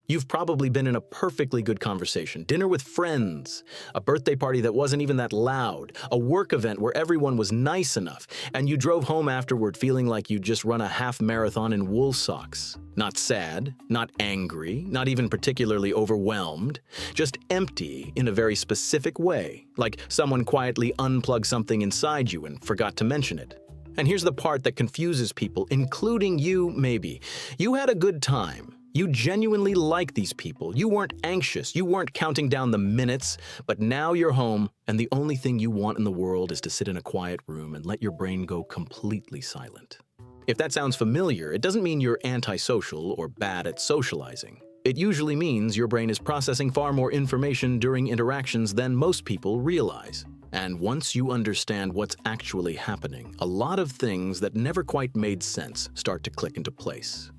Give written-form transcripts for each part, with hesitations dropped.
You've probably been in a perfectly good conversation, dinner with friends, a birthday party that wasn't even that loud, a work event where everyone was nice enough, and you drove home afterward feeling like you'd just run a half marathon in wool socks. Not sad, not angry, not even particularly overwhelmed, just empty in a very specific way, like someone quietly unplugged something inside you and forgot to mention it. And here's the part that confuses people, including you maybe. You had a good time. You genuinely like these people. You weren't anxious. You weren't counting down the minutes. But now you're home, and the only thing you want in the world is to sit in a quiet room and let your brain go completely silent. If that sounds familiar, it doesn't mean you're antisocial or bad at socializing. It usually means your brain is processing far more information during interactions than most people realize. And once you understand what's actually happening, a lot of things that never quite made sense start to click into place.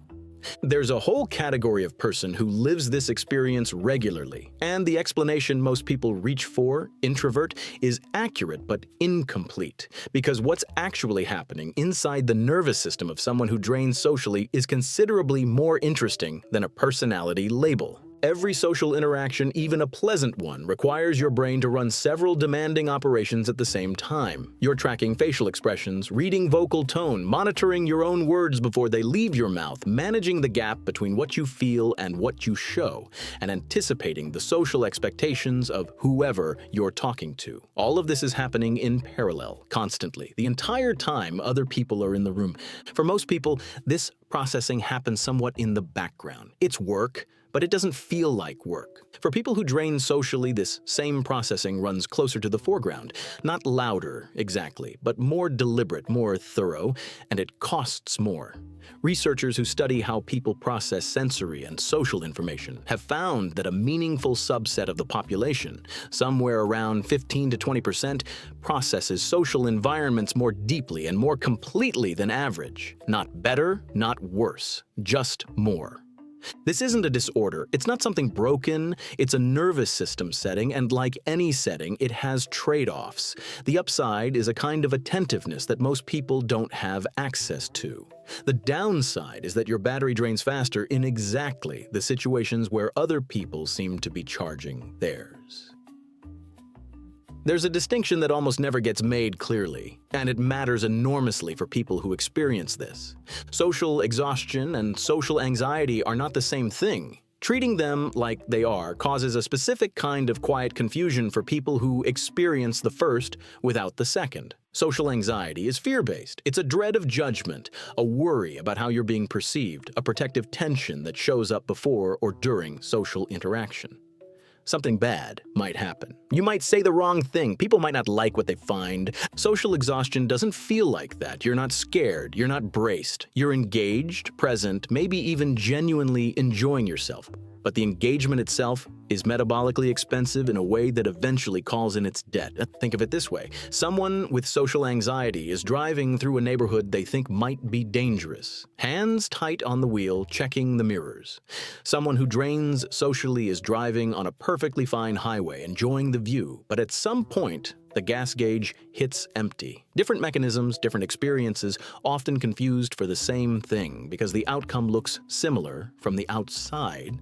There's a whole category of person who lives this experience regularly, and the explanation most people reach for, introvert, is accurate but incomplete, because what's actually happening inside the nervous system of someone who drains socially is considerably more interesting than a personality label. Every social interaction, even a pleasant one, requires your brain to run several demanding operations at the same time. You're tracking facial expressions, reading vocal tone, monitoring your own words before they leave your mouth, managing the gap between what you feel and what you show, and anticipating the social expectations of whoever you're talking to. All of this is happening in parallel, constantly, the entire time other people are in the room. For most people, this processing happens somewhat in the background. It's work, but it doesn't feel like work. For people who drain socially, this same processing runs closer to the foreground. Not louder, exactly, but more deliberate, more thorough, and it costs more. Researchers who study how people process sensory and social information have found that a meaningful subset of the population, somewhere around 15 to 20%, processes social environments more deeply and more completely than average. Not better, not worse, just more. This isn't a disorder, it's not something broken, it's a nervous system setting, and like any setting, it has trade-offs. The upside is a kind of attentiveness that most people don't have access to. The downside is that your battery drains faster in exactly the situations where other people seem to be charging theirs. There's a distinction that almost never gets made clearly, and it matters enormously for people who experience this. Social exhaustion and social anxiety are not the same thing. Treating them like they are causes a specific kind of quiet confusion for people who experience the first without the second. Social anxiety is fear-based. It's a dread of judgment, a worry about how you're being perceived, a protective tension that shows up before or during social interaction. Something bad might happen. You might say the wrong thing. People might not like what they find. Social exhaustion doesn't feel like that. You're not scared. You're not braced. You're engaged, present, maybe even genuinely enjoying yourself. But the engagement itself is metabolically expensive in a way that eventually calls in its debt. Think of it this way. Someone with social anxiety is driving through a neighborhood they think might be dangerous. Hands tight on the wheel, checking the mirrors. Someone who drains socially is driving on a perfectly fine highway, enjoying the view, but at some point, the gas gauge hits empty. Different mechanisms, different experiences, often confused for the same thing because the outcome looks similar from the outside.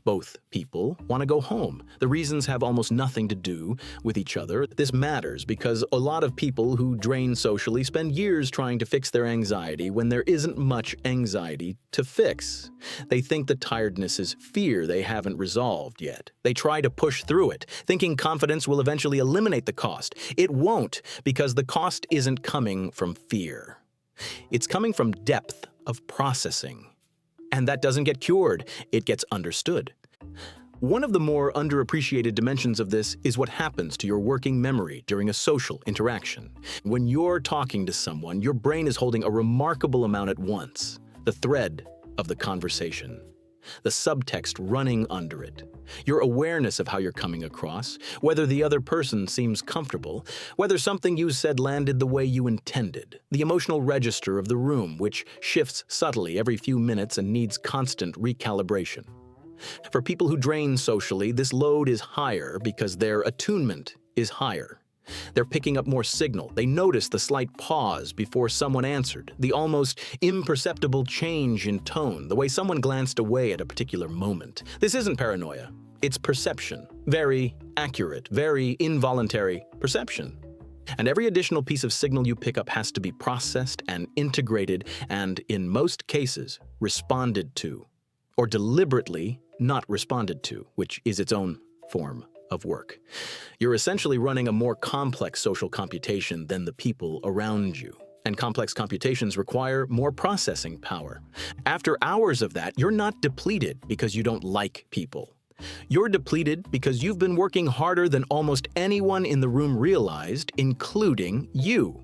Both people want to go home. The reasons have almost nothing to do with each other. This matters because a lot of people who drain socially spend years trying to fix their anxiety when there isn't much anxiety to fix. They think the tiredness is fear they haven't resolved yet. They try to push through it, thinking confidence will eventually eliminate the cost. It won't, because the cost isn't coming from fear. It's coming from depth of processing. And that doesn't get cured, it gets understood. One of the more underappreciated dimensions of this is what happens to your working memory during a social interaction. When you're talking to someone, your brain is holding a remarkable amount at once. The thread of the conversation, the subtext running under it, your awareness of how you're coming across, whether the other person seems comfortable, whether something you said landed the way you intended, the emotional register of the room, which shifts subtly every few minutes and needs constant recalibration. For people who drain socially, this load is higher because their attunement is higher. They're picking up more signal. They notice the slight pause before someone answered, the almost imperceptible change in tone, the way someone glanced away at a particular moment. This isn't paranoia. It's perception. Very accurate, very involuntary perception. And every additional piece of signal you pick up has to be processed and integrated and, in most cases, responded to, or deliberately not responded to, which is its own form of work. You're essentially running a more complex social computation than the people around you. And complex computations require more processing power. After hours of that, you're not depleted because you don't like people. You're depleted because you've been working harder than almost anyone in the room realized, including you.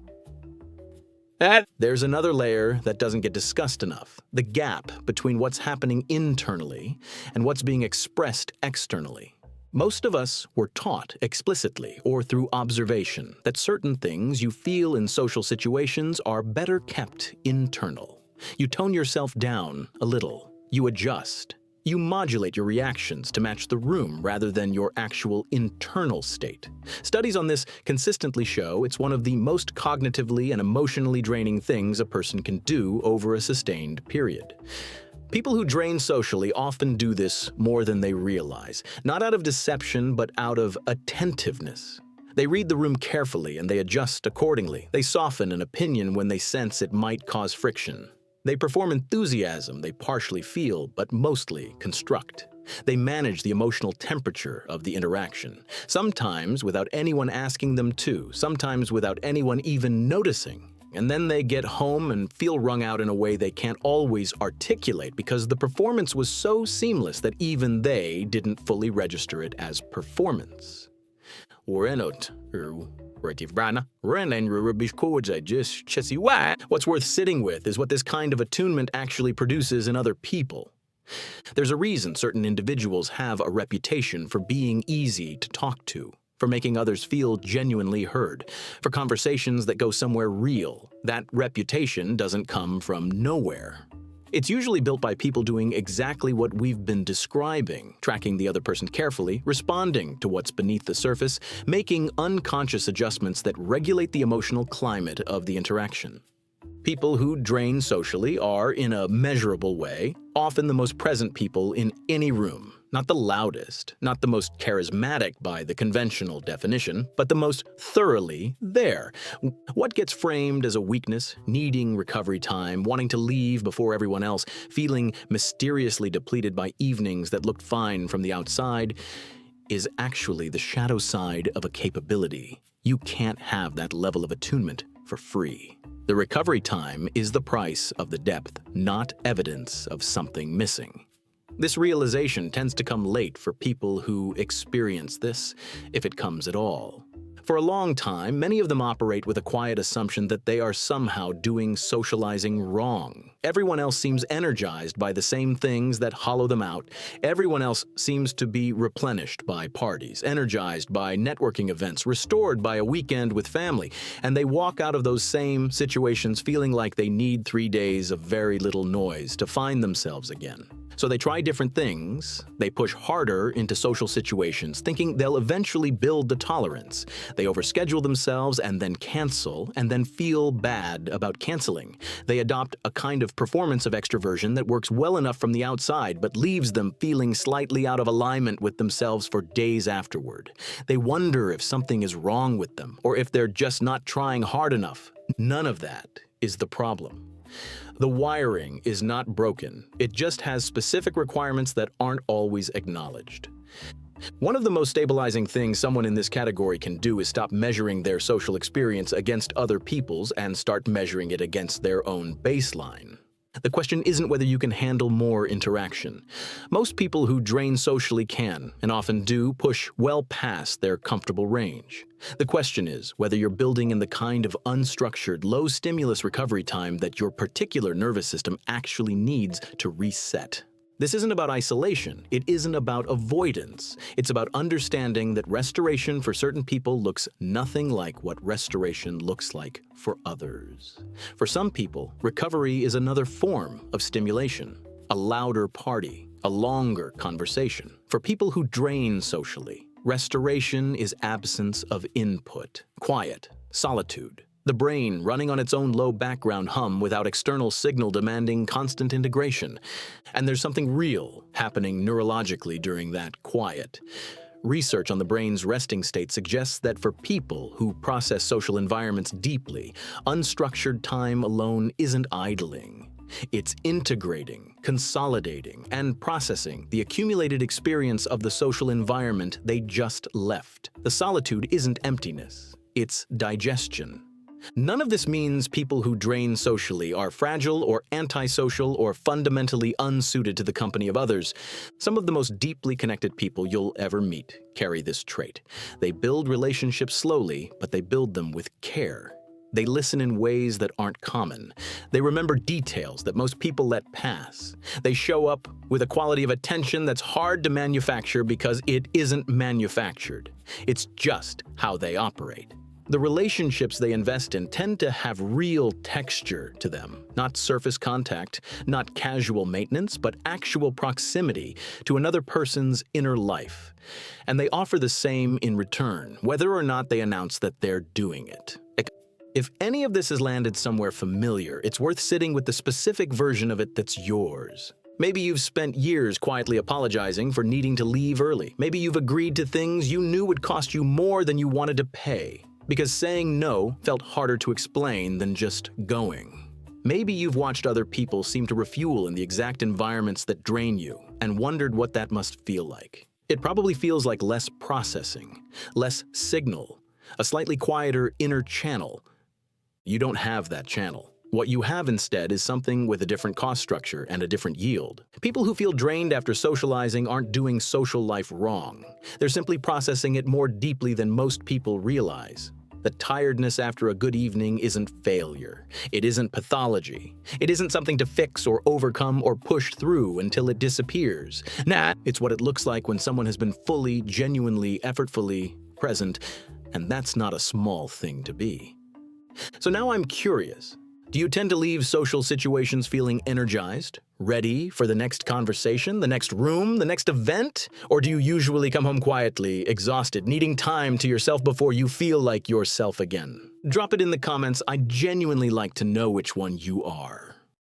There's another layer that doesn't get discussed enough: the gap between what's happening internally and what's being expressed externally. Most of us were taught explicitly or through observation that certain things you feel in social situations are better kept internal. You tone yourself down a little. You adjust. You modulate your reactions to match the room rather than your actual internal state. Studies on this consistently show it's one of the most cognitively and emotionally draining things a person can do over a sustained period. People who drain socially often do this more than they realize, not out of deception, but out of attentiveness. They read the room carefully and they adjust accordingly. They soften an opinion when they sense it might cause friction. They perform enthusiasm they partially feel, but mostly construct. They manage the emotional temperature of the interaction, sometimes without anyone asking them to, sometimes without anyone even noticing. And then they get home and feel wrung out in a way they can't always articulate because the performance was so seamless that even they didn't fully register it as performance. What's worth sitting with is what this kind of attunement actually produces in other people. There's a reason certain individuals have a reputation for being easy to talk to, for making others feel genuinely heard, for conversations that go somewhere real. That reputation doesn't come from nowhere. It's usually built by people doing exactly what we've been describing, tracking the other person carefully, responding to what's beneath the surface, making unconscious adjustments that regulate the emotional climate of the interaction. People who drain socially are, in a measurable way, often the most present people in any room. Not the loudest, not the most charismatic by the conventional definition, but the most thoroughly there. What gets framed as a weakness, needing recovery time, wanting to leave before everyone else, feeling mysteriously depleted by evenings that looked fine from the outside, is actually the shadow side of a capability. You can't have that level of attunement for free. The recovery time is the price of the depth, not evidence of something missing. This realization tends to come late for people who experience this, if it comes at all. For a long time, many of them operate with a quiet assumption that they are somehow doing socializing wrong. Everyone else seems energized by the same things that hollow them out. Everyone else seems to be replenished by parties, energized by networking events, restored by a weekend with family, and they walk out of those same situations feeling like they need 3 days of very little noise to find themselves again. So they try different things, they push harder into social situations, thinking they'll eventually build the tolerance. They overschedule themselves and then cancel, and then feel bad about canceling. They adopt a kind of performance of extroversion that works well enough from the outside, but leaves them feeling slightly out of alignment with themselves for days afterward. They wonder if something is wrong with them, or if they're just not trying hard enough. None of that is the problem. The wiring is not broken, it just has specific requirements that aren't always acknowledged. One of the most stabilizing things someone in this category can do is stop measuring their social experience against other people's and start measuring it against their own baseline. The question isn't whether you can handle more interaction. Most people who drain socially can, and often do, push well past their comfortable range. The question is whether you're building in the kind of unstructured, low-stimulus recovery time that your particular nervous system actually needs to reset. This isn't about isolation. It isn't about avoidance. It's about understanding that restoration for certain people looks nothing like what restoration looks like for others. For some people, recovery is another form of stimulation, a louder party, a longer conversation. For people who drain socially, Restoration is absence of input, quiet, solitude. The brain running on its own low background hum without external signal demanding constant integration. And there's something real happening neurologically during that quiet. Research on the brain's resting state suggests that for people who process social environments deeply, unstructured time alone isn't idling. It's integrating, consolidating, and processing the accumulated experience of the social environment they just left. The solitude isn't emptiness, it's digestion. None of this means people who drain socially are fragile or antisocial or fundamentally unsuited to the company of others. Some of the most deeply connected people you'll ever meet carry this trait. They build relationships slowly, but they build them with care. They listen in ways that aren't common. They remember details that most people let pass. They show up with a quality of attention that's hard to manufacture because it isn't manufactured. It's just how they operate. The relationships they invest in tend to have real texture to them, not surface contact, not casual maintenance, but actual proximity to another person's inner life. And they offer the same in return, whether or not they announce that they're doing it. If any of this has landed somewhere familiar, it's worth sitting with the specific version of it that's yours. Maybe you've spent years quietly apologizing for needing to leave early. Maybe you've agreed to things you knew would cost you more than you wanted to pay, because saying no felt harder to explain than just going. Maybe you've watched other people seem to refuel in the exact environments that drain you and wondered what that must feel like. It probably feels like less processing, less signal, a slightly quieter inner channel. You don't have that channel. What you have instead is something with a different cost structure and a different yield. People who feel drained after socializing aren't doing social life wrong. They're simply processing it more deeply than most people realize. The tiredness after a good evening isn't failure. It isn't pathology. It isn't something to fix or overcome or push through until it disappears. Nah, it's what it looks like when someone has been fully, genuinely, effortfully present, and that's not a small thing to be. So now I'm curious. Do you tend to leave social situations feeling energized, ready for the next conversation, the next room, the next event? Or do you usually come home quietly, exhausted, needing time to yourself before you feel like yourself again? Drop it in the comments. I genuinely like to know which one you are.